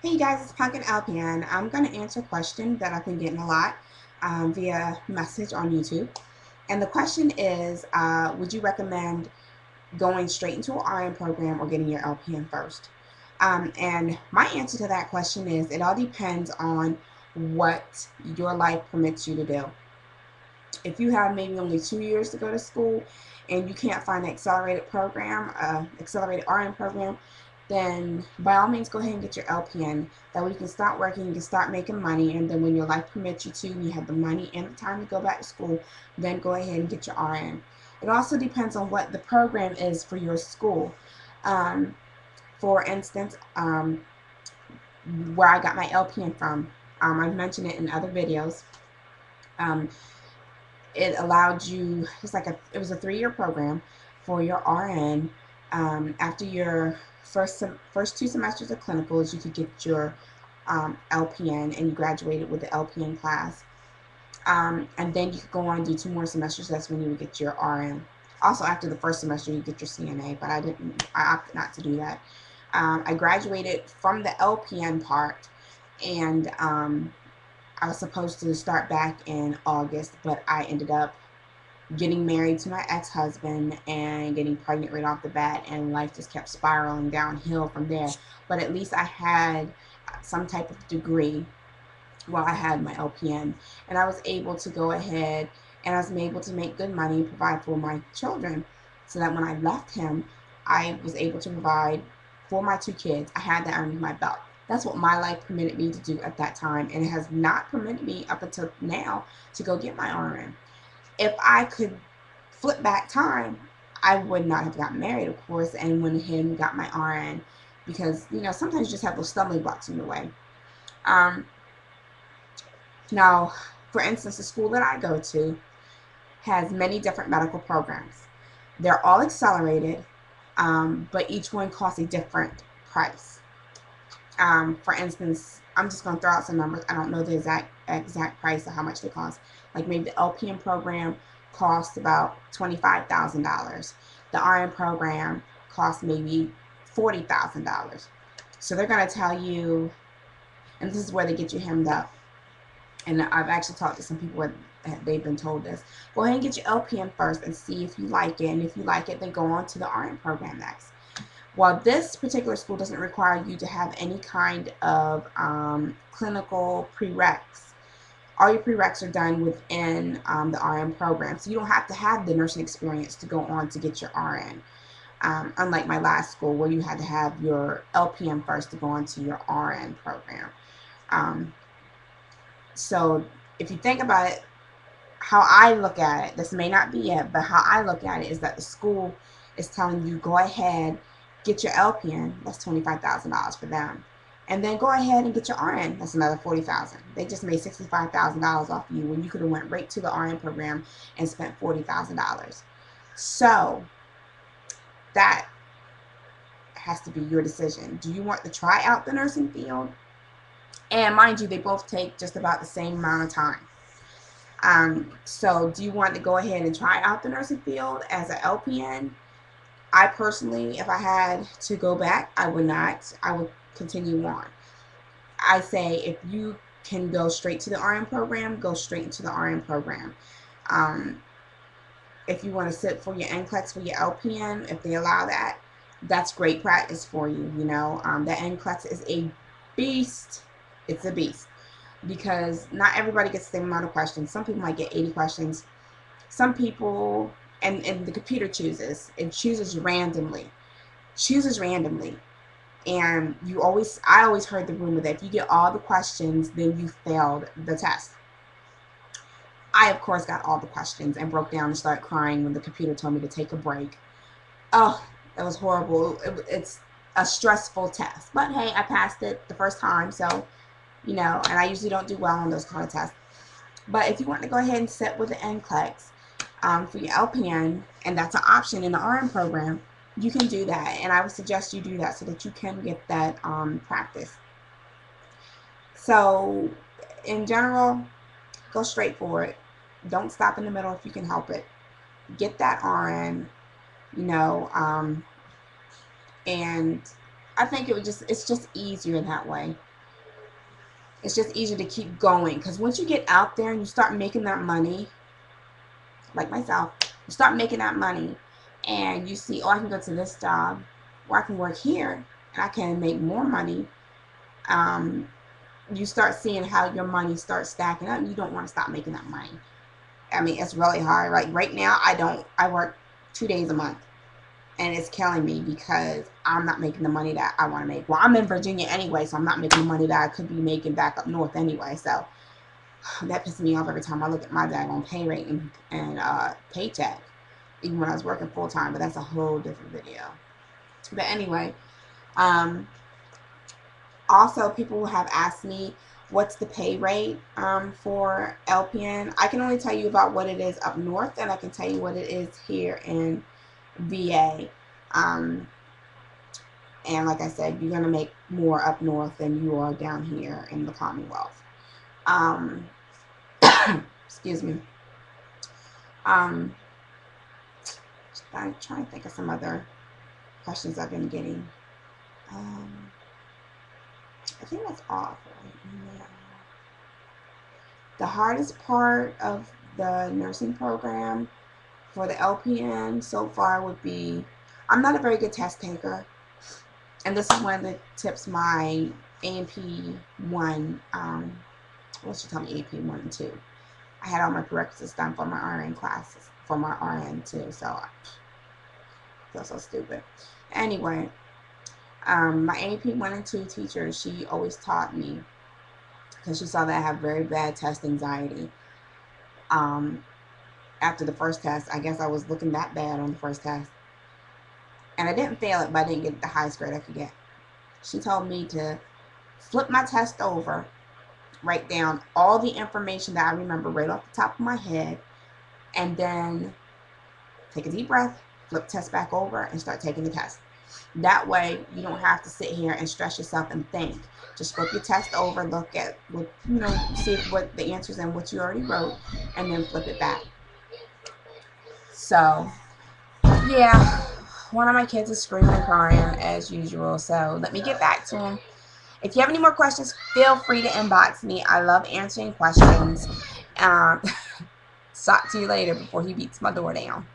Hey guys, it's Pumpkin LPN. I'm going to answer a question that I've been getting a lot via message on YouTube. And the question is, would you recommend going straight into an RN program or getting your LPN first? And my answer to that question is, it all depends on what your life permits you to do. If you have maybe only 2 years to go to school and you can't find an accelerated program, accelerated RN program, then by all means go ahead and get your LPN. That way you can start working, you can start making money, and then when your life permits you to, and you have the money and the time to go back to school, then go ahead and get your RN. It also depends on what the program is for your school. Um, for instance, where I got my LPN from, I've mentioned it in other videos. Um, it allowed you, it was a 3-year program for your RN. After your first 2 semesters of clinicals, you could get your LPN, and you graduated with the LPN class. And then you could go on and do 2 more semesters. That's when you would get your RN. Also, after the first semester, you get your CNA, but I opted not to do that. I graduated from the LPN part, and I was supposed to start back in August, but I ended up getting married to my ex-husband and getting pregnant right off the bat, and life just kept spiraling downhill from there. But at least I had some type of degree while I had my LPN, and I was able to go ahead and I was able to make good money and provide for my children, so that when I left him, I was able to provide for my 2 kids. I had that under my belt. That's what my life permitted me to do at that time, and it has not permitted me up until now to go get my RN. If I could flip back time, I would not have gotten married, of course, and went ahead and got my RN, because sometimes you just have those stumbling blocks in your way. Um, Now, for instance, the school that I go to has many different medical programs. They're all accelerated, but each one costs a different price. For instance, I'm just going to throw out some numbers. I don't know the exact price of how much they cost. Like maybe the LPN program costs about $25,000. The RN program costs maybe $40,000. So they're going to tell you, and this is where they get you hemmed up. And I've actually talked to some people where they've been told this. Go ahead and get your LPN first and see if you like it. And if you like it, then go on to the RN program next. While this particular school doesn't require you to have any kind of clinical prereqs, all your prereqs are done within the RN program. So you don't have to have the nursing experience to go on to get your RN. Unlike my last school, where you had to have your LPN first to go on to your RN program. So if you think about it, how I look at it, this may not be it, but how I look at it is that the school is telling you, go ahead, get your LPN, that's $25,000 for them. And then go ahead and get your RN, that's another $40,000. They just made $65,000 off you when you could have went right to the RN program and spent $40,000. So that has to be your decision. Do you want to try out the nursing field? And mind you, they both take just about the same amount of time. So do you want to go ahead and try out the nursing field as an LPN? I personally, if I had to go back, I would not. I would continue on. I say if you can go straight to the RN program, go straight into the RN program. If you want to sit for your NCLEX for your LPN, if they allow that, that's great practice for you. The NCLEX is a beast. It's a beast, because not everybody gets the same amount of questions. Some people might get 80 questions. Some people, and the computer chooses randomly. And I always heard the rumor that if you get all the questions, then you failed the test. I, of course, got all the questions and broke down and started crying when the computer told me to take a break. Oh, that was horrible. It's a stressful test. But hey, I passed it the first time, so and I usually don't do well on those kind of tests. But if you want to go ahead and sit with the NCLEX for your LPN, and that's an option in the RN program, you can do that. And I would suggest you do that so that you can get that practice. So in general, go straight for it. Don't stop in the middle if you can help it. Get that RN, and I think it's just easier that way. It's just easier to keep going, because once you get out there and you start making that money, like myself, you start making that money and you see, oh, I can go to this job, or I can work here and I can make more money. You start seeing how your money starts stacking up, and you don't want to stop making that money. I mean, it's really hard. Like right now, I work 2 days a month, and it's killing me because I'm not making the money that I want to make. Well, I'm in Virginia anyway, so I'm not making the money that I could be making back up north anyway. So that pisses me off every time I look at my daggone pay rate and paycheck, even when I was working full time. But that's a whole different video. But anyway, um, also people have asked me what's the pay rate for LPN. I can only tell you about what it is up north, and I can tell you what it is here in VA. Um, and like I said, you're gonna make more up north than you are down here in the Commonwealth. Um, excuse me. I'm trying to think of some other questions I've been getting. I think that's all for right now. The hardest part of the nursing program for the LPN so far would be, I'm not a very good test taker. And this is one of the tips my A&P 1, what should tell me, A&P 1 and 2. I had all my prerequisites done for my RN classes, for my RN too, so I feel so stupid. Anyway, my A&P 1 and 2 teacher, she always taught me, because she saw that I have very bad test anxiety. After the first test, I guess I was looking that bad on the first test. And I didn't fail it, but I didn't get the highest grade I could get. She told me to flip my test over, write down all the information that I remember right off the top of my head, and then take a deep breath, flip the test back over, and start taking the test. That way, you don't have to sit here and stress yourself and think. Just flip your test over, look at what, see what the answers and what you already wrote, and then flip it back. So, yeah, one of my kids is screaming and crying as usual. So let me get back to him. If you have any more questions, feel free to inbox me. I love answering questions. Talk to you later before he beats my door down.